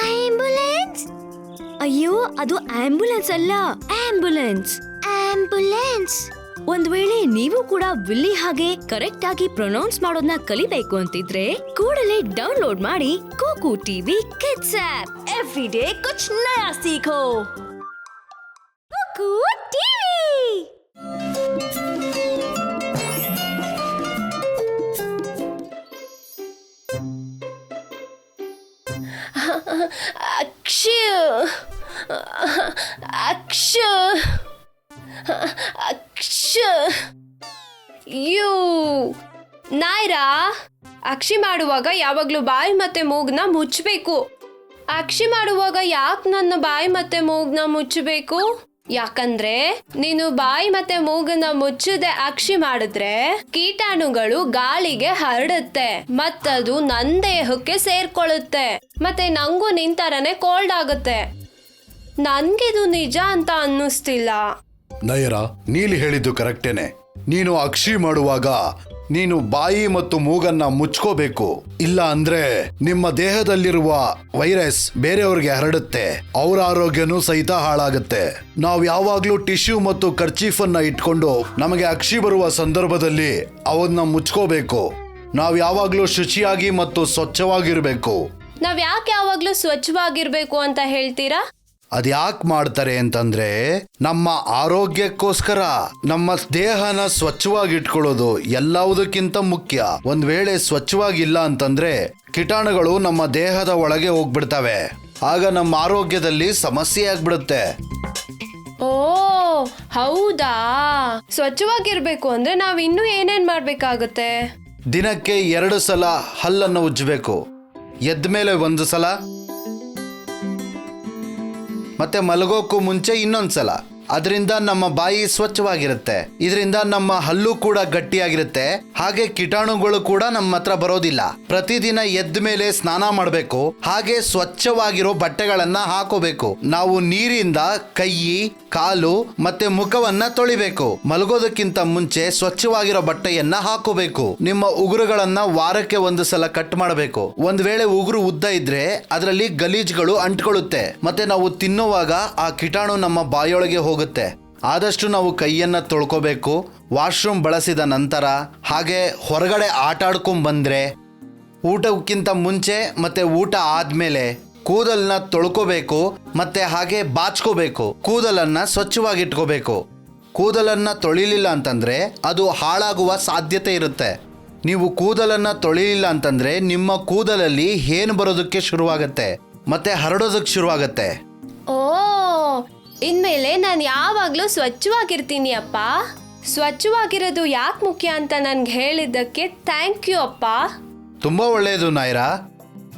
Ambulance? ಅಯ್ಯೋ, ಅದು ambulance ಅಲ್ಲ, ಆಂಬ್ಯುಲೆನ್ಸ್. ಆಂಬ್ಯುಲೆನ್ಸ್. ಒಂದ್ ವೇಳೆ ನೀವು ಕೂಡ ವಿಲ್ಲಿ ಹಾಗೆ ಕರೆಕ್ಟ್ ಆಗಿ ಪ್ರೊನೌನ್ಸ್ ಮಾಡೋದನ್ನ ಕಲಿಬೇಕು ಅಂತಿದ್ರೆ ಕೂಡಲೇ ಡೌನ್ಲೋಡ್ ಮಾಡಿ Kooku TV kids app. Every day ಕುಚ್ ನಯಾ ಸೀಖೋ. Kooku TV. ನಾಯ್ರಾ, ಅಕ್ಷಿ ಮಾಡುವಾಗ ಯಾವಾಗ್ಲೂ ಬಾಯಿ ಮತ್ತೆ ಮೂಗ್ನ ಮುಚ್ಚಬೇಕು. ಅಕ್ಷಿ ಮಾಡುವಾಗ ಯಾಕೆ ನನ್ನ ಬಾಯಿ ಮತ್ತೆ ಮೂಗ್ನ ಮುಚ್ಚಬೇಕು? ಯಾಕಂದ್ರೆ ನೀನು ಬಾಯಿ ಮತ್ತೆ ಮೂಗನ್ನ ಮುಚ್ಚದೆ ಅಕ್ಷಿ ಮಾಡಿದ್ರೆ ಕೀಟಾಣುಗಳು ಗಾಳಿಗೆ ಹರಡುತ್ತೆ ಮತ್ತದು ನನ್ನ ದೇಹಕ್ಕೆ ಸೇರ್ಕೊಳ್ಳುತ್ತೆ. ಮತ್ತೆ ನಂಗೂ ನಿಂತರನೆ ಕೋಲ್ಡ್ ಆಗುತ್ತೆ. ನನ್ಗಿದು ನಿಜ ಅಂತ ಅನ್ನಿಸ್ತಿಲ್ಲ. ನಯರಾ, ನೀಲಿ ಹೇಳಿದ್ದು ಕರೆಕ್ಟೇನೆ. ನೀನು ಅಕ್ಷಿ ಮಾಡುವಾಗ ನೀನು ಬಾಯಿ ಮತ್ತು ಮೂಗನ್ನ ಮುಚ್ಕೋಬೇಕು. ಇಲ್ಲ ಅಂದ್ರೆ ನಿಮ್ಮ ದೇಹದಲ್ಲಿರುವ ವೈರಸ್ ಬೇರೆಯವ್ರಿಗೆ ಹರಡುತ್ತೆ, ಅವರ ಆರೋಗ್ಯನೂ ಸಹಿತ ಹಾಳಾಗುತ್ತೆ. ನಾವು ಯಾವಾಗ್ಲೂ ಟಿಶ್ಯೂ ಮತ್ತು ಕರ್ಚೀಫನ್ನ ಇಟ್ಕೊಂಡು ನಮಗೆ ಅಕ್ಷಿ ಬರುವ ಸಂದರ್ಭದಲ್ಲಿ ಅವನ್ನ ಮುಚ್ಕೋಬೇಕು. ನಾವು ಯಾವಾಗ್ಲೂ ಶುಚಿಯಾಗಿ ಮತ್ತು ಸ್ವಚ್ಛವಾಗಿರ್ಬೇಕು. ನಾವ್ ಯಾಕೆ ಯಾವಾಗ್ಲೂ ಸ್ವಚ್ಛವಾಗಿರ್ಬೇಕು ಅಂತ ಹೇಳ್ತೀರಾ? ಅದ್ಯಾಕ್ ಮಾಡ್ತಾರೆ ಅಂತಂದ್ರೆ ನಮ್ಮ ಆರೋಗ್ಯಕ್ಕೋಸ್ಕರ. ನಮ್ಮ ದೇಹನ ಸ್ವಚ್ಛವಾಗಿಟ್ಕೊಳ್ಳೋದು ಎಲ್ಲವುದಕ್ಕಿಂತ ಮುಖ್ಯ. ಒಂದ್ ವೇಳೆ ಸ್ವಚ್ಛವಾಗಿಲ್ಲ ಅಂತಂದ್ರೆ ಕೀಟಾಣುಗಳು ನಮ್ಮ ದೇಹದ ಒಳಗೆ ಹೋಗ್ಬಿಡ್ತವೆ. ಆಗ ನಮ್ಮ ಆರೋಗ್ಯದಲ್ಲಿ ಸಮಸ್ಯೆ ಆಗ್ಬಿಡುತ್ತೆ. ಓ ಹೌದಾ? ಸ್ವಚ್ಛವಾಗಿರ್ಬೇಕು ಅಂದ್ರೆ ನಾವ್ ಇನ್ನೂ ಏನೇನ್ ಮಾಡ್ಬೇಕಾಗುತ್ತೆ? ದಿನಕ್ಕೆ 2 ಸಲ ಹಲ್ಲನ್ನು ಉಜ್ಜಬೇಕು. ಎದ್ದ ಮೇಲೆ 1 ಸಲ, ಮತ್ತೆ ಮಲಗೋಕ್ಕೂ ಮುಂಚೆ ಇನ್ನೊಂದು ಸಲ. ಅದರಿಂದ ನಮ್ಮ ಬಾಯಿ ಸ್ವಚ್ಛವಾಗಿರುತ್ತೆ. ಇದರಿಂದ ನಮ್ಮ ಹಲ್ಲು ಕೂಡ ಗಟ್ಟಿಯಾಗಿರುತ್ತೆ. ಹಾಗೆ ಕೀಟಾಣುಗಳು ಕೂಡ ನಮ್ಮ ಹತ್ರ ಬರೋದಿಲ್ಲ. ಪ್ರತಿದಿನ ಎದ್ದ ಮೇಲೆ ಸ್ನಾನ ಮಾಡಬೇಕು. ಹಾಗೆ ಸ್ವಚ್ಛವಾಗಿರೋ ಬಟ್ಟೆಗಳನ್ನ ಹಾಕೋಬೇಕು. ನಾವು ನೀರಿಂದ ಕೈ, ಕಾಲು ಮತ್ತೆ ಮುಖವನ್ನ ತೊಳಿಬೇಕು. ಮಲಗೋದಕ್ಕಿಂತ ಮುಂಚೆ ಸ್ವಚ್ಛವಾಗಿರೋ ಬಟ್ಟೆಯನ್ನ ಹಾಕೋಬೇಕು. ನಿಮ್ಮ ಉಗುರುಗಳನ್ನ ವಾರಕ್ಕೆ 1 ಸಲ ಕಟ್ ಮಾಡಬೇಕು. ಒಂದ್ ವೇಳೆ ಉಗುರು ಉದ್ದ ಇದ್ರೆ ಅದರಲ್ಲಿ ಗಲೀಜುಗಳು ಅಂಟ್ಕೊಳ್ಳುತ್ತೆ. ಮತ್ತೆ ನಾವು ತಿನ್ನುವಾಗ ಆ ಕೀಟಾಣು ನಮ್ಮ ಬಾಯೊಳಗೆ ಹೋಗುತ್ತೆ. ಆದಷ್ಟು ನಾವು ಕೈಯನ್ನ ತೊಳ್ಕೋಬೇಕು. ವಾಶ್ರೂಮ್ ಬಳಸಿದ ನಂತರ, ಹಾಗೆ ಹೊರಗಡೆ ಆಟ ಆಡ್ಕೊಂಡ್ ಬಂದ್ರೆ, ಊಟಕ್ಕಿಂತ ಮುಂಚೆ ಮತ್ತೆ ಊಟ ಆದ್ಮೇಲೆ ಕೂದಲನ್ನ ತೊಳ್ಕೋಬೇಕು. ಮತ್ತೆ ಹಾಗೆ ಬಾಚ್ಕೋಬೇಕು. ಕೂದಲನ್ನ ಸ್ವಚ್ಛವಾಗಿಟ್ಕೋಬೇಕು. ಕೂದಲನ್ನ ತೊಳಿಲಿಲ್ಲ ಅಂತಂದ್ರೆ ಅದು ಹಾಳಾಗುವ ಸಾಧ್ಯತೆ ಇರುತ್ತೆ. ನೀವು ಕೂದಲನ್ನ ತೊಳಿಲಿಲ್ಲ ಅಂತಂದ್ರೆ ನಿಮ್ಮ ಕೂದಲಲ್ಲಿ ಹೇನು ಬರೋದಕ್ಕೆ ಶುರುವಾಗತ್ತೆ, ಮತ್ತೆ ಹರಡೋದಕ್ಕೆ ಶುರುವಾಗತ್ತೆ. ಓ, ಇನ್ಮೇಲೆ ನಾನು ಯಾವಾಗ್ಲೂ ಸ್ವಚ್ಛವಾಗಿರ್ತೀನಿ ಅಪ್ಪ. ಸ್ವಚ್ಛವಾಗಿರೋದು ಯಾಕೆ ಮುಖ್ಯ ಅಂತ ನನ್ಗೆ ಹೇಳಿದ್ದಕ್ಕೆ ಥ್ಯಾಂಕ್ ಯು ಅಪ್ಪ. ತುಂಬಾ ಒಳ್ಳೆಯದು ನಾಯ್ರಾ.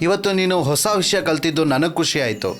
ಇವತ್ತು ನೀನು ಹೊಸ ವಿಷಯ ಕಲ್ತಿದ್ದು ನನಗೆ ಖುಷಿ ಆಯ್ತು.